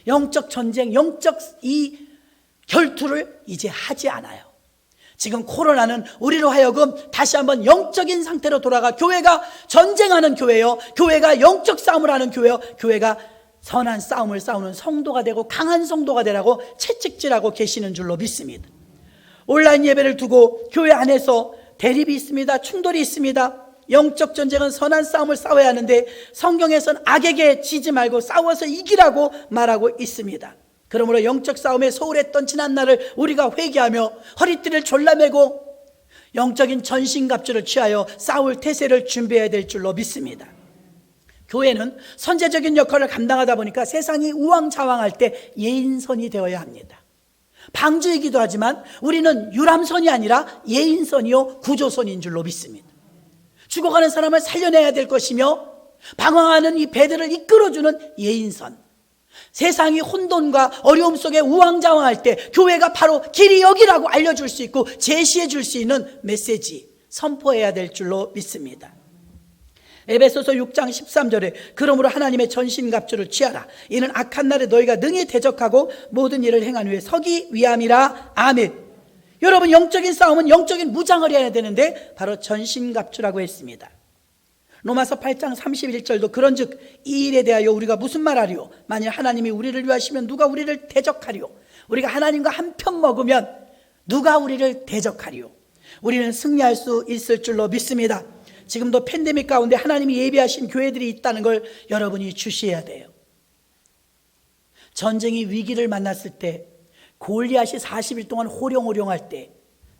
영적 전쟁, 영적 이 결투를 이제 하지 않아요. 지금 코로나는 우리로 하여금 다시 한번 영적인 상태로 돌아가 교회가 전쟁하는 교회요, 교회가 영적 싸움을 하는 교회요, 교회가 선한 싸움을 싸우는 성도가 되고 강한 성도가 되라고 채찍질하고 계시는 줄로 믿습니다. 온라인 예배를 두고 교회 안에서 대립이 있습니다. 충돌이 있습니다. 영적 전쟁은 선한 싸움을 싸워야 하는데 성경에서는 악에게 지지 말고 싸워서 이기라고 말하고 있습니다. 그러므로 영적 싸움에 소홀했던 지난날을 우리가 회개하며 허리띠를 졸라매고 영적인 전신갑주를 취하여 싸울 태세를 준비해야 될 줄로 믿습니다. 교회는 선제적인 역할을 감당하다 보니까 세상이 우왕좌왕할 때 예인선이 되어야 합니다. 방주이기도 하지만 우리는 유람선이 아니라 예인선이요 구조선인 줄로 믿습니다. 죽어가는 사람을 살려내야 될 것이며 방황하는 이 배들을 이끌어주는 예인선, 세상이 혼돈과 어려움 속에 우왕좌왕할 때 교회가 바로 길이 여기라고 알려줄 수 있고 제시해 줄 수 있는 메시지, 선포해야 될 줄로 믿습니다. 에베소서 6장 13절에 그러므로 하나님의 전신갑주를 취하라. 이는 악한 날에 너희가 능히 대적하고 모든 일을 행한 후에 서기 위함이라. 아멘. 여러분, 영적인 싸움은 영적인 무장을 해야 되는데 바로 전신갑주라고 했습니다. 로마서 8장 31절도 그런즉 이 일에 대하여 우리가 무슨 말하리요? 만일 하나님이 우리를 위하시면 누가 우리를 대적하리요? 우리가 하나님과 한편 먹으면 누가 우리를 대적하리요? 우리는 승리할 수 있을 줄로 믿습니다. 지금도 팬데믹 가운데 하나님이 예비하신 교회들이 있다는 걸 여러분이 주시해야 돼요. 전쟁이 위기를 만났을 때, 골리앗이 40일 동안 호령호령할 때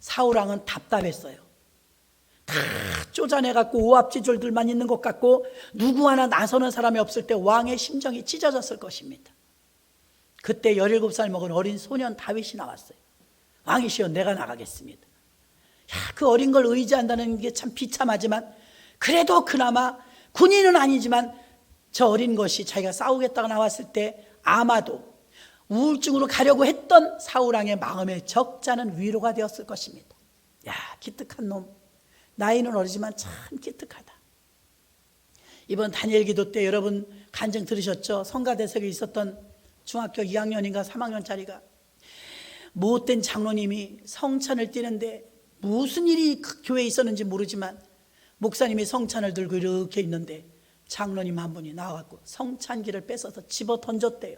사울왕은 답답했어요. 다 쪼잔해갖고 오합지졸들만 있는 것 같고 누구 하나 나서는 사람이 없을 때 왕의 심정이 찢어졌을 것입니다. 그때 17살 먹은 어린 소년 다윗이 나왔어요. 왕이시여, 내가 나가겠습니다. 그 어린 걸 의지한다는 게 참 비참하지만 그래도 그나마 군인은 아니지만 저 어린 것이 자기가 싸우겠다고 나왔을 때 아마도 우울증으로 가려고 했던 사울왕의 마음의 적잖은 위로가 되었을 것입니다. 야, 기특한 놈. 나이는 어리지만 참 기특하다. 이번 다니엘 기도 때 여러분 간증 들으셨죠? 성가대석에 있었던 중학교 2학년인가 3학년짜리가 못된 장로님이 성찬을 띄는데 무슨 일이 그 교회에 있었는지 모르지만 목사님이 성찬을 들고 이렇게 있는데 장로님 한 분이 나와갖고 성찬기를 뺏어서 집어 던졌대요.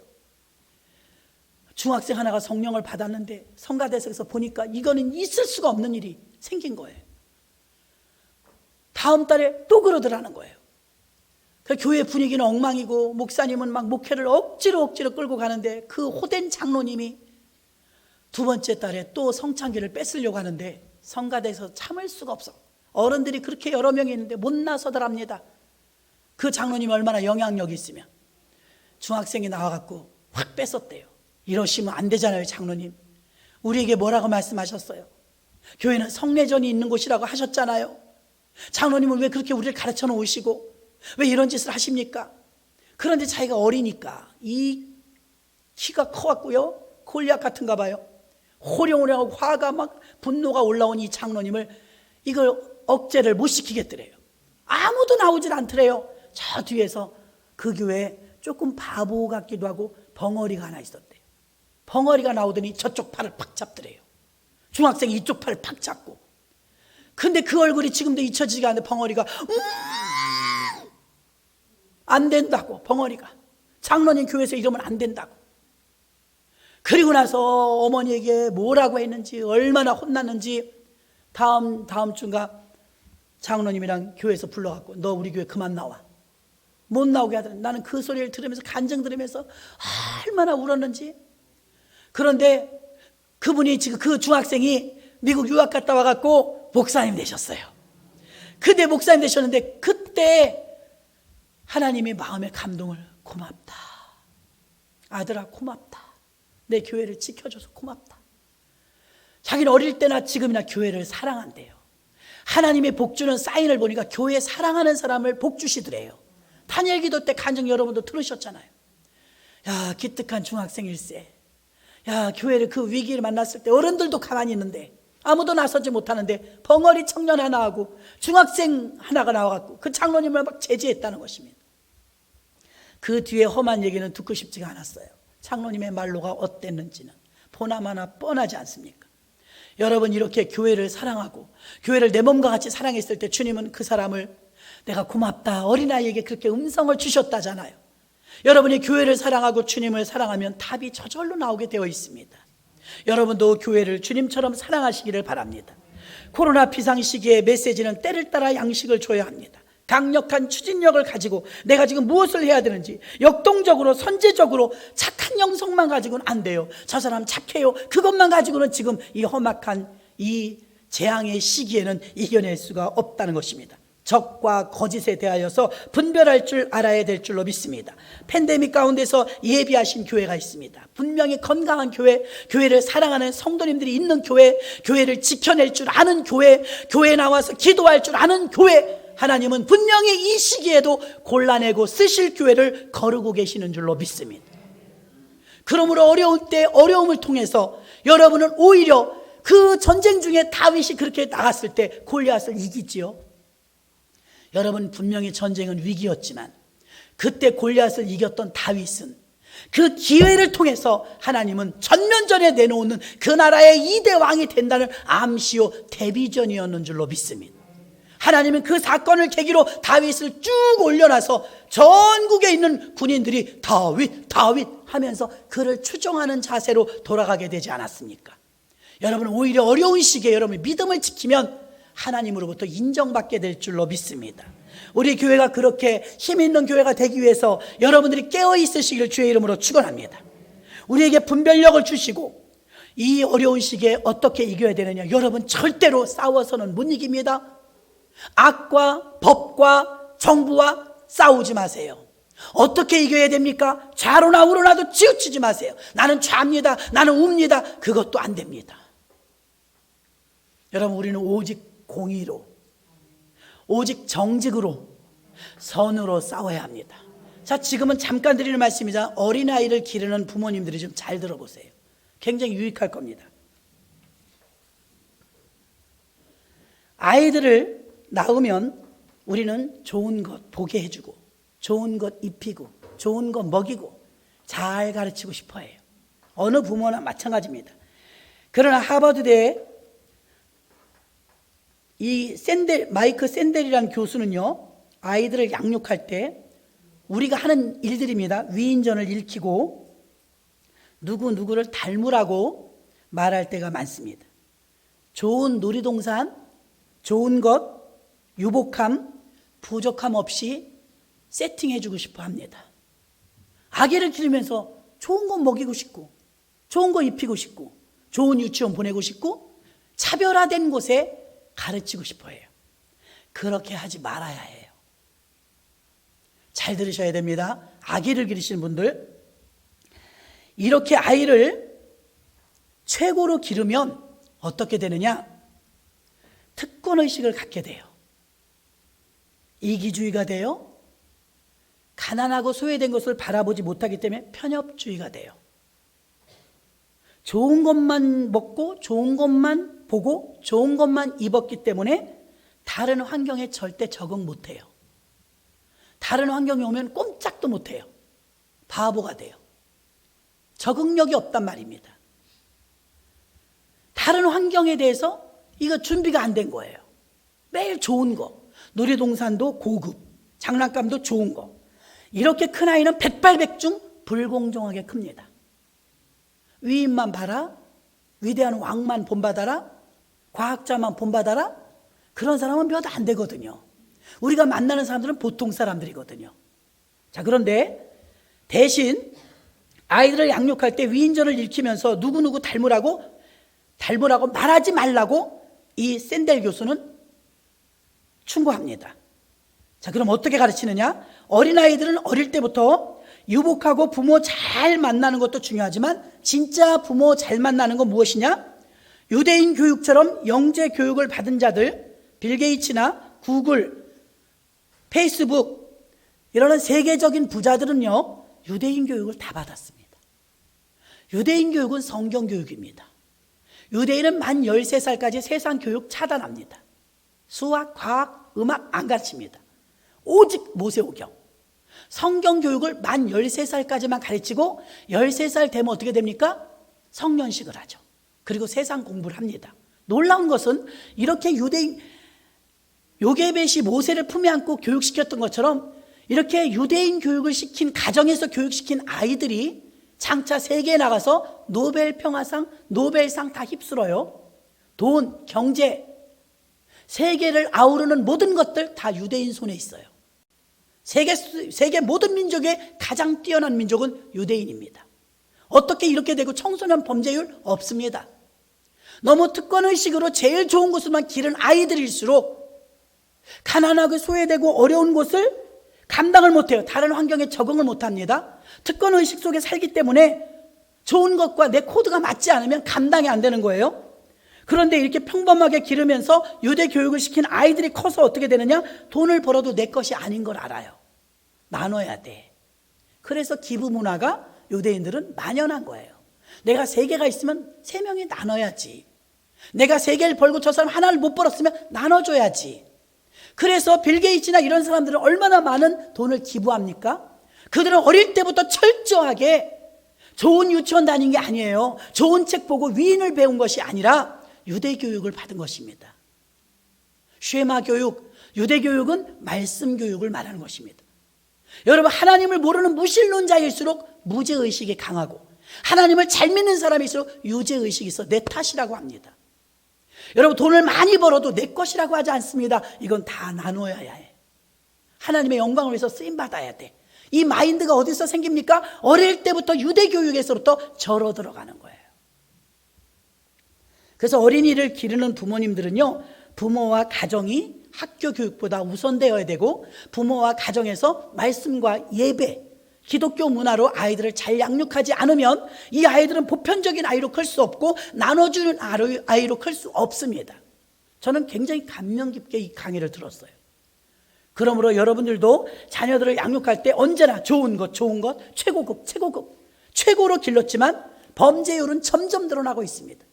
중학생 하나가 성령을 받았는데 성가대석에서 보니까 이거는 있을 수가 없는 일이 생긴 거예요. 다음 달에 또 그러더라는 거예요. 그 교회 분위기는 엉망이고 목사님은 막 목회를 억지로 끌고 가는데 그 호된 장로님이 두 번째 달에 또 성찬기를 뺏으려고 하는데 성가대에서 참을 수가 없어. 어른들이 그렇게 여러 명이 있는데 못 나서더랍니다. 그 장로님이 얼마나 영향력이 있으면. 중학생이 나와갖고 확 뺏었대요. 이러시면 안 되잖아요. 장로님, 우리에게 뭐라고 말씀하셨어요? 교회는 성례전이 있는 곳이라고 하셨잖아요. 장로님은 왜 그렇게 우리를 가르쳐 놓으시고 왜 이런 짓을 하십니까? 그런데 자기가 어리니까 이 키가 커갖고요, 골리앗 같은가 봐요. 호령호령하고 화가 막 분노가 올라온 이 장로님을 이걸 억제를 못 시키겠더래요. 아무도 나오질 않더래요. 저 뒤에서 그 교회에 조금 바보 같기도 하고 벙어리가 하나 있었대요. 벙어리가 나오더니 저쪽 팔을 팍 잡더래요. 중학생이 이쪽 팔을 팍 잡고. 근데 그 얼굴이 지금도 잊혀지지가 않는데 벙어리가 안 된다고. 벙어리가 장로님 교회에서 이러면 안 된다고. 그리고 나서 어머니에게 뭐라고 했는지, 얼마나 혼났는지 다음 주인가 장로님이랑 교회에서 불러갖고 너 우리 교회 그만 나와. 못 나오게 하더니 나는 그 소리를 들으면서 간증 들으면서 얼마나 울었는지. 그런데 그분이 지금 그 중학생이 미국 유학 갔다 와갖고 목사님 되셨어요. 그때 목사님 되셨는데 그때 하나님이 마음의 감동을, 고맙다 아들아, 고맙다, 내 교회를 지켜줘서 고맙다. 자기는 어릴 때나 지금이나 교회를 사랑한대요. 하나님의 복 주는 사인을 보니까 교회 사랑하는 사람을 복 주시더래요. 탄혈기도 때 간증 여러분도 들으셨잖아요. 야, 기특한 중학생일세. 야, 교회를 그 위기를 만났을 때 어른들도 가만히 있는데 아무도 나서지 못하는데 벙어리 청년 하나 하고 중학생 하나가 나와갖고 그 장로님을 막 제지했다는 것입니다. 그 뒤에 험한 얘기는 듣고 싶지가 않았어요. 장로님의 말로가 어땠는지는 보나마나 뻔하지 않습니까? 여러분, 이렇게 교회를 사랑하고 교회를 내 몸과 같이 사랑했을 때 주님은 그 사람을 내가 고맙다, 어린아이에게 그렇게 음성을 주셨다잖아요. 여러분이 교회를 사랑하고 주님을 사랑하면 답이 저절로 나오게 되어 있습니다. 여러분도 교회를 주님처럼 사랑하시기를 바랍니다. 코로나 비상시기에 메시지는 때를 따라 양식을 줘야 합니다. 강력한 추진력을 가지고 내가 지금 무엇을 해야 되는지 역동적으로 선제적으로 착한 영성만 가지고는 안 돼요. 저 사람 착해요, 그것만 가지고는 지금 이 험악한 이 재앙의 시기에는 이겨낼 수가 없다는 것입니다. 적과 거짓에 대하여서 분별할 줄 알아야 될 줄로 믿습니다. 팬데믹 가운데서 예비하신 교회가 있습니다. 분명히 건강한 교회, 교회를 사랑하는 성도님들이 있는 교회, 교회를 지켜낼 줄 아는 교회, 교회에 나와서 기도할 줄 아는 교회, 하나님은 분명히 이 시기에도 골라내고 쓰실 교회를 거르고 계시는 줄로 믿습니다. 그러므로 어려울 때 어려움을 통해서 여러분은 오히려 그 전쟁 중에 다윗이 그렇게 나갔을 때 골리앗을 이기지요. 여러분, 분명히 전쟁은 위기였지만 그때 골리앗을 이겼던 다윗은 그 기회를 통해서 하나님은 전면전에 내놓는 그 나라의 2대 왕이 된다는 암시요 데비전이었는 줄로 믿습니다. 하나님은 그 사건을 계기로 다윗을 쭉 올려놔서 전국에 있는 군인들이 다윗 다윗 하면서 그를 추종하는 자세로 돌아가게 되지 않았습니까? 여러분, 오히려 어려운 시기에 여러분이 믿음을 지키면 하나님으로부터 인정받게 될 줄로 믿습니다. 우리 교회가 그렇게 힘 있는 교회가 되기 위해서 여러분들이 깨어 있으시기를 주의 이름으로 축원합니다. 우리에게 분별력을 주시고 이 어려운 시기에 어떻게 이겨야 되느냐, 여러분 절대로 싸워서는 못 이깁니다. 악과 법과 정부와 싸우지 마세요. 어떻게 이겨야 됩니까? 좌로나 우로나도 치우치지 마세요. 나는 좌입니다, 나는 우입니다. 그것도 안 됩니다. 여러분, 우리는 오직 공의로, 오직 정직으로, 선으로 싸워야 합니다. 자, 지금은 잠깐 드리는 말씀이자 어린아이를 기르는 부모님들이 좀 잘 들어보세요. 굉장히 유익할 겁니다. 아이들을 낳으면 우리는 좋은 것 보게 해주고 좋은 것 입히고 좋은 것 먹이고 잘 가르치고 싶어 해요. 어느 부모나 마찬가지입니다. 그러나 하버드대 이 마이크 샌델이라는 교수는요, 아이들을 양육할 때 우리가 하는 일들입니다. 위인전을 읽히고 누구를 닮으라고 말할 때가 많습니다. 좋은 놀이동산, 좋은 것, 유복함, 부족함 없이 세팅해주고 싶어 합니다. 아기를 기르면서 좋은 거 먹이고 싶고 좋은 거 입히고 싶고 좋은 유치원 보내고 싶고 차별화된 곳에 가르치고 싶어 해요. 그렇게 하지 말아야 해요. 잘 들으셔야 됩니다. 아기를 기르시는 분들, 이렇게 아이를 최고로 기르면 어떻게 되느냐? 특권의식을 갖게 돼요. 이기주의가 돼요. 가난하고 소외된 것을 바라보지 못하기 때문에 편협주의가 돼요. 좋은 것만 먹고 좋은 것만 보고 좋은 것만 입었기 때문에 다른 환경에 절대 적응 못해요. 다른 환경에 오면 꼼짝도 못해요. 바보가 돼요. 적응력이 없단 말입니다. 다른 환경에 대해서 이거 준비가 안 된 거예요. 매일 좋은 거, 놀이동산도 고급, 장난감도 좋은 거, 이렇게 큰 아이는 백발백중 불공정하게 큽니다. 위인만 봐라, 위대한 왕만 본받아라, 과학자만 본받아라, 그런 사람은 몇 안 되거든요. 우리가 만나는 사람들은 보통 사람들이거든요. 자, 그런데 대신 아이들을 양육할 때 위인전을 읽히면서 누구누구 닮으라고 말하지 말라고 이 샌델 교수는 충고합니다. 자, 그럼 어떻게 가르치느냐? 어린아이들은 어릴 때부터 유복하고 부모 잘 만나는 것도 중요하지만 진짜 부모 잘 만나는 건 무엇이냐? 유대인 교육처럼 영재 교육을 받은 자들, 빌 게이츠나 구글, 페이스북 이런 세계적인 부자들은요, 유대인 교육을 다 받았습니다. 유대인 교육은 성경 교육입니다. 유대인은 만 13살까지 세상 교육 차단합니다. 수학, 과학, 음악 안 가르칩니다. 오직 모세오경. 성경 교육을 만 13살까지만 가르치고 13살 되면 어떻게 됩니까? 성년식을 하죠. 그리고 세상 공부를 합니다. 놀라운 것은 이렇게 유대인 요게벳이 모세를 품에 안고 교육시켰던 것처럼 이렇게 유대인 교육을 시킨 가정에서 교육시킨 아이들이 장차 세계에 나가서 노벨 평화상, 노벨상 다 휩쓸어요. 돈, 경제, 세계를 아우르는 모든 것들 다 유대인 손에 있어요. 세계 모든 민족의 가장 뛰어난 민족은 유대인입니다. 어떻게 이렇게 되고 청소년 범죄율 없습니다. 너무 특권의식으로 제일 좋은 곳을만 기른 아이들일수록 가난하고 소외되고 어려운 곳을 감당을 못해요. 다른 환경에 적응을 못합니다. 특권의식 속에 살기 때문에 좋은 것과 내 코드가 맞지 않으면 감당이 안 되는 거예요. 그런데 이렇게 평범하게 기르면서 유대 교육을 시킨 아이들이 커서 어떻게 되느냐? 돈을 벌어도 내 것이 아닌 걸 알아요. 나눠야 돼. 그래서 기부 문화가 유대인들은 만연한 거예요. 내가 3개가 있으면 3명이 나눠야지. 내가 3개를 벌고 저 사람 하나를 못 벌었으면 나눠줘야지. 그래서 빌 게이츠나 이런 사람들은 얼마나 많은 돈을 기부합니까? 그들은 어릴 때부터 철저하게 좋은 유치원 다닌 게 아니에요. 좋은 책 보고 위인을 배운 것이 아니라 유대 교육을 받은 것입니다. 쉐마 교육, 유대 교육은 말씀 교육을 말하는 것입니다. 여러분, 하나님을 모르는 무신론자일수록 무죄의식이 강하고 하나님을 잘 믿는 사람일수록 유죄의식이 있어 내 탓이라고 합니다. 여러분, 돈을 많이 벌어도 내 것이라고 하지 않습니다. 이건 다 나눠야 해. 하나님의 영광을 위해서 쓰임받아야 돼. 이 마인드가 어디서 생깁니까? 어릴 때부터 유대 교육에서부터 절어 들어가는 거예요. 그래서 어린이를 기르는 부모님들은요, 부모와 가정이 학교 교육보다 우선되어야 되고 부모와 가정에서 말씀과 예배, 기독교 문화로 아이들을 잘 양육하지 않으면 이 아이들은 보편적인 아이로 클 수 없고 나눠주는 아이로 클 수 없습니다. 저는 굉장히 감명 깊게 이 강의를 들었어요. 그러므로 여러분들도 자녀들을 양육할 때 언제나 좋은 것, 최고급, 최고로 길렀지만 범죄율은 점점 늘어나고 있습니다.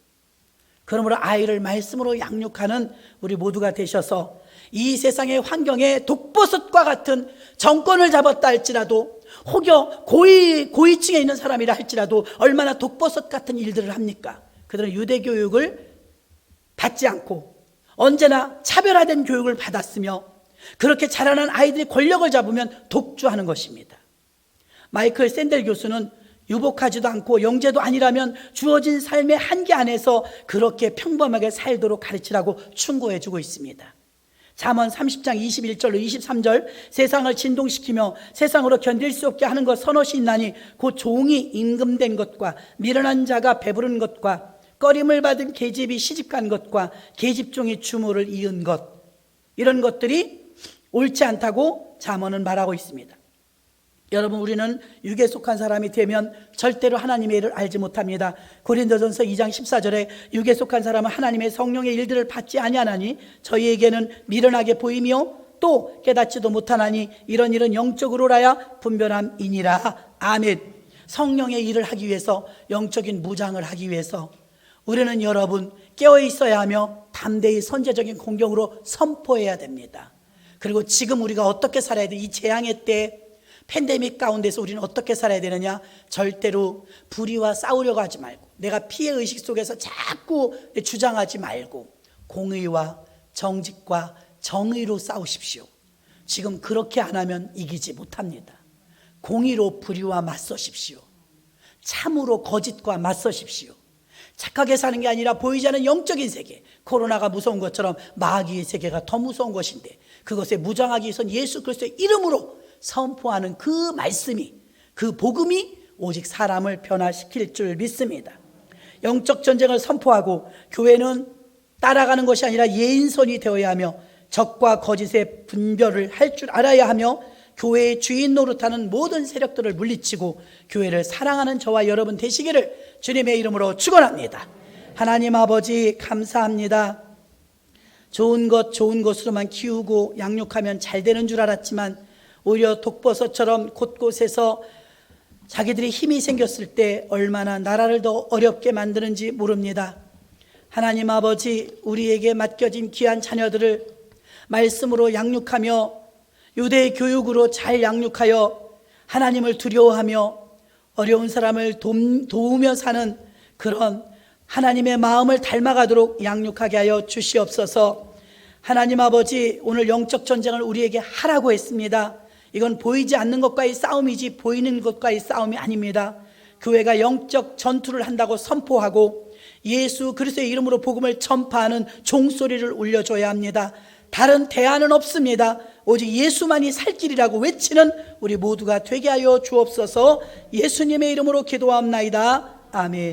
그러므로 아이를 말씀으로 양육하는 우리 모두가 되셔서 이 세상의 환경에 독버섯과 같은 정권을 잡았다 할지라도 혹여 고위층에 있는 사람이라 할지라도 얼마나 독버섯 같은 일들을 합니까? 그들은 유대 교육을 받지 않고 언제나 차별화된 교육을 받았으며 그렇게 자라난 아이들이 권력을 잡으면 독주하는 것입니다. 마이클 샌델 교수는 유복하지도 않고 영재도 아니라면 주어진 삶의 한계 안에서 그렇게 평범하게 살도록 가르치라고 충고해 주고 있습니다. 잠언 30장 21절로 23절 세상을 진동시키며 세상으로 견딜 수 없게 하는 것 서너시 있나니 곧 종이 임금된 것과 미련한 자가 배부른 것과 꺼림을 받은 계집이 시집간 것과 계집종이 주모를 이은 것, 이런 것들이 옳지 않다고 잠언은 말하고 있습니다. 여러분, 우리는 육에 속한 사람이 되면 절대로 하나님의 일을 알지 못합니다. 고린도전서 2장 14절에 육에 속한 사람은 하나님의 성령의 일들을 받지 아니하나니 저희에게는 미련하게 보이며 또 깨닫지도 못하나니 이런 영적으로라야 분별함이니라. 아멘. 성령의 일을 하기 위해서, 영적인 무장을 하기 위해서 우리는 여러분 깨어 있어야 하며 담대히 선제적인 공격으로 선포해야 됩니다. 그리고 지금 우리가 어떻게 살아야 돼? 이 재앙의 때, 팬데믹 가운데서 우리는 어떻게 살아야 되느냐? 절대로 불의와 싸우려고 하지 말고, 내가 피해의식 속에서 자꾸 주장하지 말고 공의와 정직과 정의로 싸우십시오. 지금 그렇게 안 하면 이기지 못합니다. 공의로 불의와 맞서십시오. 참으로 거짓과 맞서십시오. 착하게 사는 게 아니라 보이지 않는 영적인 세계, 코로나가 무서운 것처럼 마귀의 세계가 더 무서운 것인데, 그것에 무장하기 위해서는 예수 그리스도의 이름으로 선포하는 그 말씀이, 그 복음이 오직 사람을 변화시킬 줄 믿습니다. 영적 전쟁을 선포하고 교회는 따라가는 것이 아니라 예인선이 되어야 하며 적과 거짓의 분별을 할 줄 알아야 하며 교회의 주인 노릇하는 모든 세력들을 물리치고 교회를 사랑하는 저와 여러분 되시기를 주님의 이름으로 축원합니다. 하나님 아버지 감사합니다. 좋은 것으로만 키우고 양육하면 잘 되는 줄 알았지만 오히려 독버섯처럼 곳곳에서 자기들이 힘이 생겼을 때 얼마나 나라를 더 어렵게 만드는지 모릅니다. 하나님 아버지, 우리에게 맡겨진 귀한 자녀들을 말씀으로 양육하며 유대 교육으로 잘 양육하여 하나님을 두려워하며 어려운 사람을 도우며 사는 그런 하나님의 마음을 닮아가도록 양육하게 하여 주시옵소서. 하나님 아버지, 오늘 영적 전쟁을 우리에게 하라고 했습니다. 이건 보이지 않는 것과의 싸움이지 보이는 것과의 싸움이 아닙니다. 교회가 영적 전투를 한다고 선포하고 예수 그리스도의 이름으로 복음을 전파하는 종소리를 울려줘야 합니다. 다른 대안은 없습니다. 오직 예수만이 살 길이라고 외치는 우리 모두가 되게 하여 주옵소서. 예수님의 이름으로 기도합나이다. 아멘.